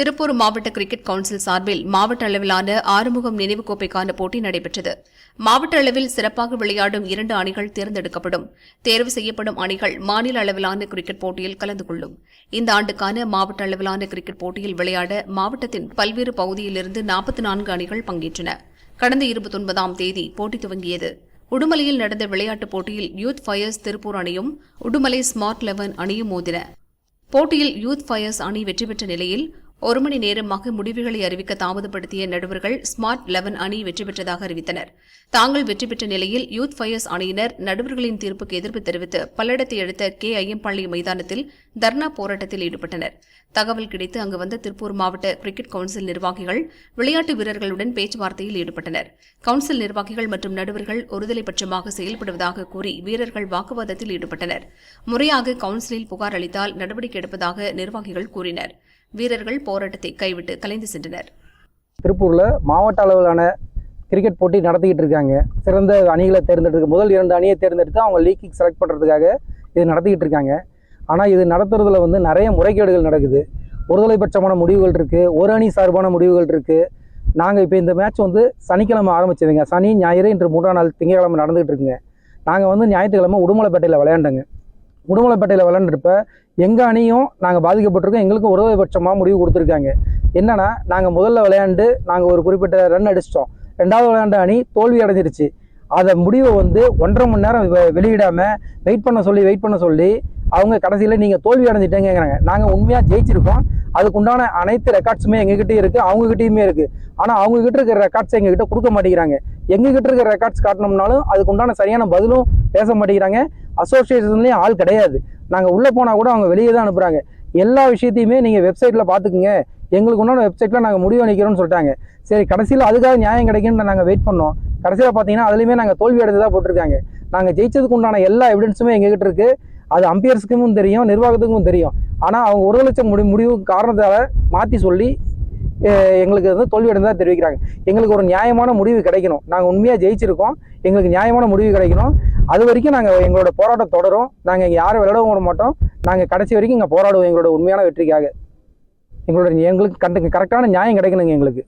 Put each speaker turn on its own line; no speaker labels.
திருப்பூர் மாவட்ட cricket council சார்பில் மாவட்ட அளவிலான ஆறுமுகம் நினைவுக் கோப்பைக்கான போட்டி நடைபெற்றது. மாவட்ட அளவில் சிறப்பாக விளையாடும் 2 அணிகள் தேர்ந்தெடுக்கப்படும். தேர்வு செய்யப்படும் அணிகள் மாநில அளவிலான கிரிக்கெட் போட்டியில் கலந்து கொள்ளும். இந்த ஆண்டுக்கான மாவட்ட அளவிலான கிரிக்கெட் போட்டியில் விளையாட மாவட்டத்தின் பல்வேறு பகுதியிலிருந்து 44 அணிகள் பங்கேற்றன. கடந்த 29ஆம் தேதி போட்டி துவங்கியது. உடுமலையில் நடந்த விளையாட்டுப் போட்டியில் யூத் ஃபயர்ஸ் திருப்பூர் அணியும் உடுமலை ஸ்மார்ட் 11 அணியும் மோதின. போட்டியில் யூத் ஃபயர்ஸ் அணி வெற்றி பெற்ற நிலையில் 1 மணி நேரமாக முடிவுகளை அறிவிக்க தாமதப்படுத்திய நடுவர்கள் ஸ்மார்ட் 11 அணி வெற்றி பெற்றதாக அறிவித்தனர். தாங்கள் வெற்றி பெற்ற நிலையில் யூத் ஃபயர்ஸ் அணியினர் நடுவர்களின் தீர்ப்புக்கு எதிர்ப்பு தெரிவித்து பல்லடத்தை அடுத்த கே. ஐயம்பாளையம் மைதானத்தில் தர்ணா போராட்டத்தில் ஈடுபட்டனர். தகவல் கிடைத்து அங்கு வந்த திருப்பூர் மாவட்ட கிரிக்கெட் கவுன்சில் நிர்வாகிகள் விளையாட்டு வீரர்களுடன் பேச்சுவார்த்தையில் ஈடுபட்டனர். கவுன்சில் நிர்வாகிகள் மற்றும் நடுவர்கள் ஒருதலை பட்சமாக செயல்படுவதாக கூறி வீரர்கள் வாக்குவாதத்தில் ஈடுபட்டனர். முறையாக கவுன்சிலில் புகார் அளித்தால் நடவடிக்கை எடுப்பதாக நிர்வாகிகள் கூறினர். வீரர்கள் போராட்டத்தை கைவிட்டு கலைந்து சென்றனர்.
திருப்பூரில் மாவட்ட அளவிலான கிரிக்கெட் போட்டி நடத்திக்கிட்டு இருக்காங்க. சிறந்த அணிகளை தேர்ந்தெடுக்க முதல் 2 அணியை தேர்ந்தெடுத்து அவங்க லீக்கிங் செலக்ட் பண்ணுறதுக்காக இது நடத்திக்கிட்டு இருக்காங்க. ஆனால் இது நடத்துறதுல நிறைய முறைகேடுகள் நடக்குது. ஒருதலைபட்சமான முடிவுகள் இருக்குது, ஒரு அணி சார்பான முடிவுகள் இருக்குது. நாங்கள் இப்போ இந்த மேட்ச் சனிக்கிழமை ஆரம்பிச்சதுங்க. சனி ஞாயிறு இன்று 3ஆம் நாள் திங்கட்கிழமை நடந்துகிட்டு இருக்குங்க. நாங்கள் ஞாயிற்றுக்கிழமை உடுமலைப்பேட்டையில் விளையாண்டோங்க. உடுமலைப்பேட்டையில் விளையாண்டுருப்ப எங்கள் அணியும் நாங்கள் பாதிக்கப்பட்டிருக்கோம். எங்களுக்கும் ஒருதலைபட்சமாக முடிவு கொடுத்துருக்காங்க. என்னன்னா, நாங்கள் முதல்ல விளையாண்டு நாங்கள் ஒரு குறிப்பிட்ட ரன் அடிச்சிட்டோம். 2வது விளையாண்ட அணி தோல்வி அடைஞ்சிருச்சு. அதை முடிவை 1.5 மணி நேரம் வெளியிடாமல் வெயிட் பண்ண சொல்லி அவங்க கடைசியில் நீங்கள் தோல்வி அடைஞ்சிட்டேங்கிறாங்க. நாங்கள் உண்மையாக ஜெயிச்சிருக்கோம். அதுக்குண்டான அனைத்து ரெக்கார்ட்ஸுமே எங்ககிட்டயும் இருக்குது, அவங்ககிட்டயுமே இருக்குது. ஆனால் அவங்ககிட்ட இருக்கிற ரெக்கார்ட்ஸை எங்ககிட்ட கொடுக்க மாட்டேங்கிறாங்க. எங்ககிட்ட இருக்கிற ரெக்கார்ட்ஸ் காட்டினோம்னாலும் அதுக்குண்டான சரியான பதிலும் பேச மாட்டேங்கிறாங்க. அசோசியேஷன்லேயும் ஆள் கிடையாது. நாங்கள் உள்ளே போனால் கூட அவங்க வெளியே தான் அனுப்புகிறாங்க. எல்லா விஷயத்தையுமே நீங்கள் வெப்சைட்டில் பார்த்துக்குங்க, எங்களுக்கு உண்டான வெப்சைட்டில் நாங்கள் முடிவு அளிக்கிறோம்னு சொல்லிட்டாங்க. சரி, கடைசியில் அதுக்காக நியாயம் கிடைக்குன்னு நாங்கள் வெயிட் பண்ணோம். கடைசியில் பார்த்தீங்கன்னா அதுலேயுமே நாங்கள் தோல்வி அடைந்ததாக போட்டிருக்காங்க. நாங்கள் ஜெயிச்சதுக்கு உண்டான எல்லா எவிடன்ஸுமே எங்ககிட்ட இருக்குது. அது அம்பையர்ஸுக்கும் தெரியும், நிர்வாகத்துக்கும் தெரியும். ஆனால் அவங்க 1 லட்சம் முடிவு காரணத்தால் மாற்றி சொல்லி எங்களுக்கு தோல்வி அடைந்ததாக தெரிவிக்கிறாங்க. எங்களுக்கு ஒரு நியாயமான முடிவு கிடைக்கணும். நாங்கள் உண்மையாக ஜெயிச்சிருக்கோம், எங்களுக்கு நியாயமான முடிவு கிடைக்கணும். அது வரைக்கும் நாங்கள் எங்களோட போராட்டம் தொடரும். நாங்கள் இங்கே யாரும் விளையாடவும் விட மாட்டோம். நாங்கள் கடைசி வரைக்கும் இங்கே போராடுவோம் எங்களோட உண்மையான வெற்றிக்காக. எங்களுக்கு கரெக்டான நியாயம் கிடைக்கணுங்க எங்களுக்கு.